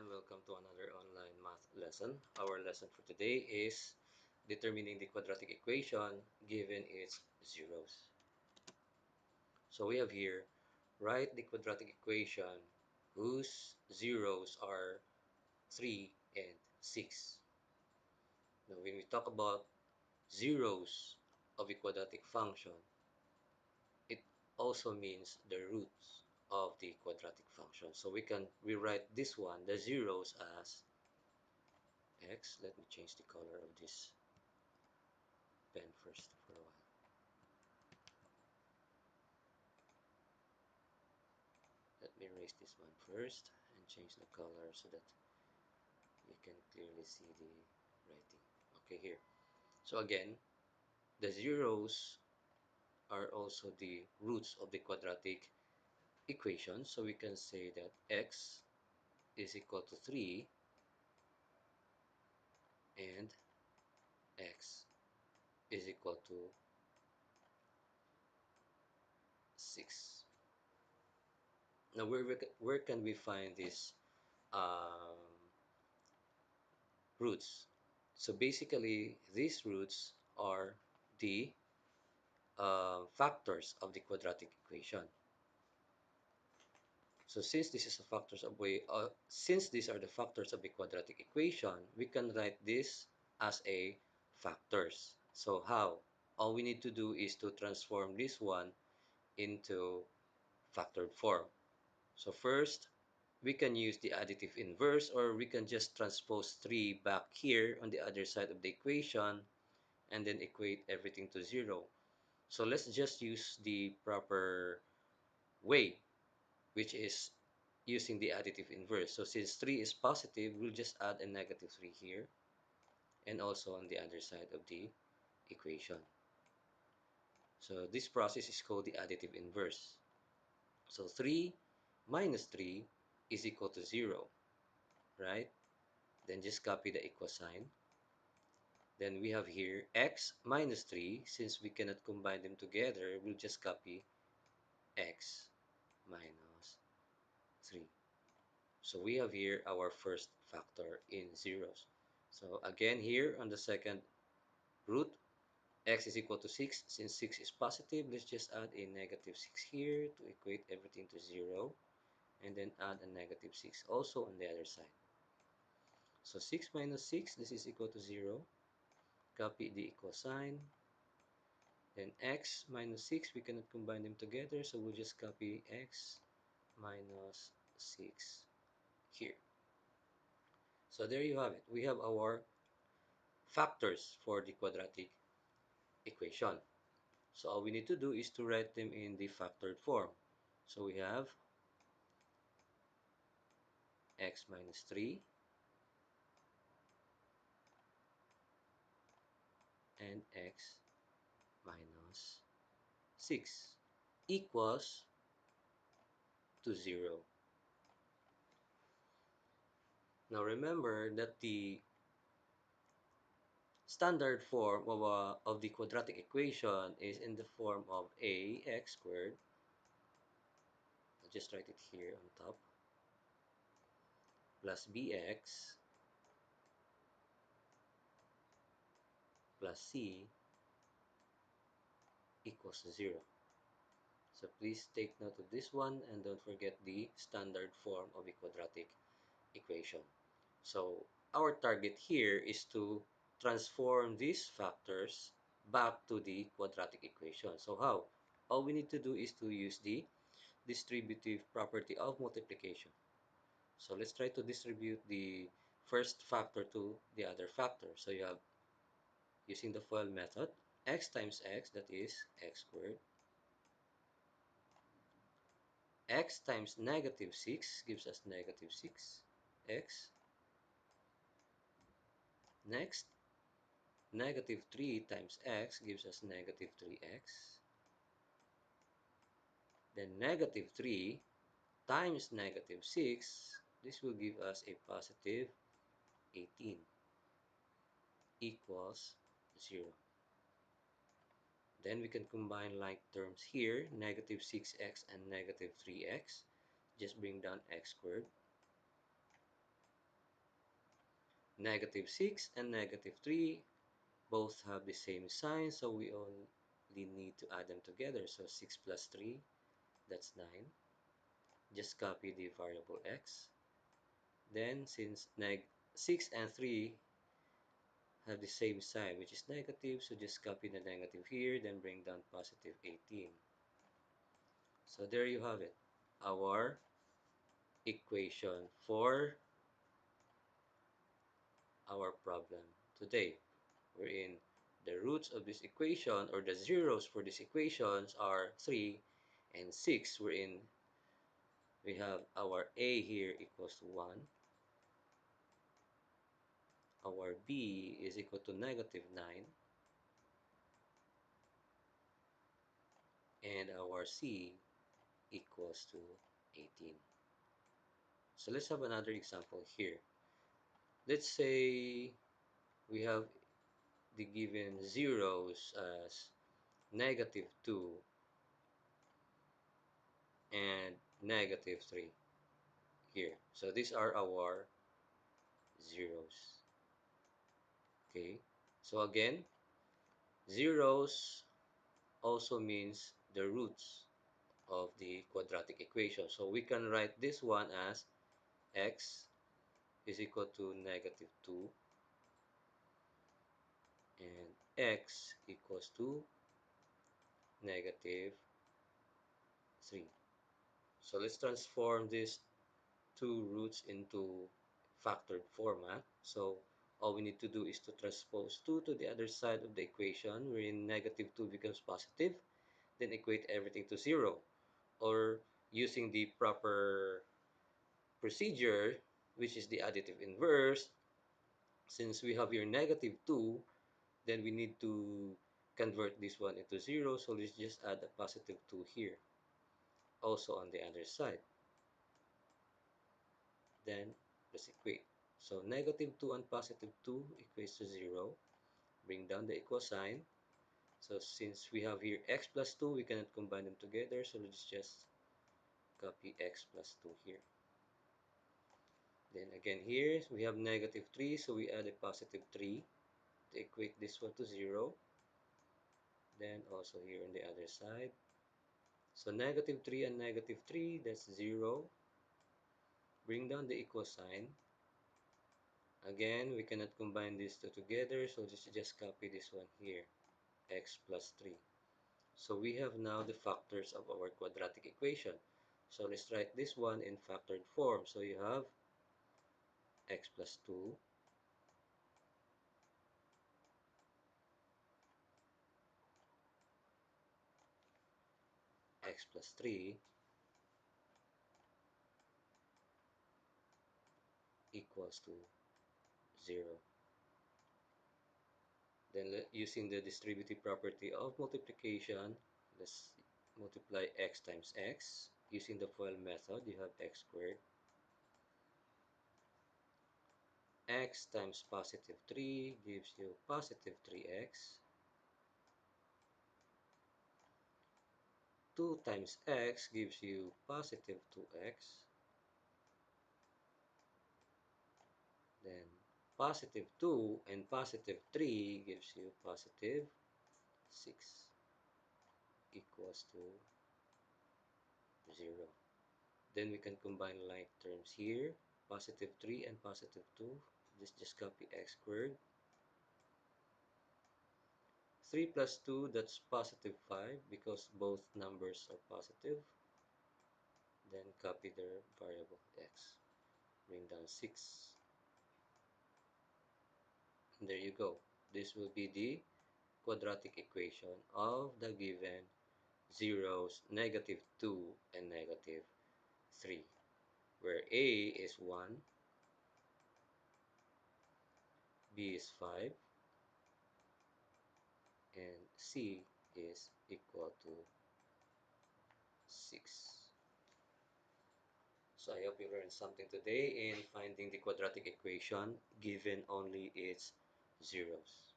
everyone, welcome to another online math lesson. Our lesson for today is determining the quadratic equation given its zeros. So we have here, write the quadratic equation whose zeros are 3 and 6. Now when we talk about zeros of a quadratic function, it also means the roots of the quadratic function. So we can rewrite this one, the zeros, as x. Let me change the color of this pen first for a while. Let me erase this one first and change the color so that you can clearly see the writing. Okay, here. So again, the zeros are also the roots of the quadratic equation. So we can say that x is equal to 3 and x is equal to 6. Now, where can we find these um, roots? So basically, these roots are the factors of the quadratic equation. So since this is a factors of since these are the factors of the quadratic equation, we can write this as a factors. So how? All we need to do is to transform this one into factored form. So first, we can use the additive inverse, or we can just transpose 3 back here on the other side of the equation and then equate everything to 0. So let's just use the proper way, which is using the additive inverse. So since 3 is positive, we'll just add a negative 3 here and also on the other side of the equation. So this process is called the additive inverse. So 3 minus 3 is equal to 0, right? Then just copy the equal sign. Then we have here x minus 3. Since we cannot combine them together, we'll just copy x minus 3. So we have here our first factor in zeros. So again, here on the second root, x is equal to 6. Since 6 is positive, let's just add a negative 6 here to equate everything to 0. And then add a negative 6 also on the other side. So 6 minus 6, this is equal to 0. Copy the equal sign. Then x minus 6, we cannot combine them together, so we'll just copy x minus 6 here. So there you have it. We have our factors for the quadratic equation. So all we need to do is to write them in the factored form. So we have x minus 3 and x minus 6 equals to 0. Now remember that the standard form of the quadratic equation is in the form of ax squared. I'll just write it here on top, plus bx plus c equals 0. So please take note of this one and don't forget the standard form of a quadratic equation. So our target here is to transform these factors back to the quadratic equation. So how? All we need to do is to use the distributive property of multiplication. So let's try to distribute the first factor to the other factor. So you have, using the FOIL method, x times x, that is x squared. X times negative 6 gives us negative 6x. Next, negative 3 times x gives us negative 3x. Then negative 3 times negative 6, this will give us a positive 18 equals 0. Then we can combine like terms here, negative 6x and negative 3x. Just bring down x squared. Negative 6 and negative 3 both have the same sign, so we only need to add them together. So 6 plus 3, that's 9. Just copy the variable x. Then since 6 and 3 have the same sign, which is negative, so just copy the negative here, then bring down positive 18. So there you have it, our equation for our problem today, wherein the roots of this equation, or the zeros for these equations, are 3 and 6, wherein we have our a here equals to 1, our b is equal to negative 9, and our c equals to 18. So let's have another example here. Let's say we have the given zeros as negative 2 and negative 3 here. So these are our zeros. Okay. So again, zeros also means the roots of the quadratic equation. So we can write this one as x is equal to negative 2 and x equals to negative 3. So let's transform these two roots into factored format. So all we need to do is to transpose 2 to the other side of the equation, wherein negative 2 becomes positive, then equate everything to 0. Or using the proper procedure, which is the additive inverse, since we have here negative 2, then we need to convert this one into 0. So let's just add a positive 2 here, also on the other side. Then let's equate. So negative 2 and positive 2 equates to 0. Bring down the equal sign. So since we have here x plus 2, we cannot combine them together. So let's just copy x plus 2 here. Then again here, we have negative 3. So we add a positive 3 to equate this one to 0. Then also here on the other side. So negative 3 and negative 3, that's 0. Bring down the equal sign. Again, we cannot combine these two together, so just copy this one here, x plus 3. So we have now the factors of our quadratic equation. So let's write this one in factored form. So you have x plus 2 x plus 3 equals to 0. Then using the distributive property of multiplication, let's multiply x times x. Using the FOIL method, you have x squared. X times positive 3 gives you positive 3x. 2 times x gives you positive 2x. Then positive 2 and positive 3 gives you positive 6 equals to 0. Then we can combine like terms here. Positive 3 and positive 2. Just copy x squared. 3 plus 2, that's positive 5 because both numbers are positive. Then copy their variable x. Bring down 6. And there you go. This will be the quadratic equation of the given zeros, negative 2 and negative 3, where a is 1, b is 5, and c is equal to 6. So I hope you learned something today in finding the quadratic equation given only its zeros.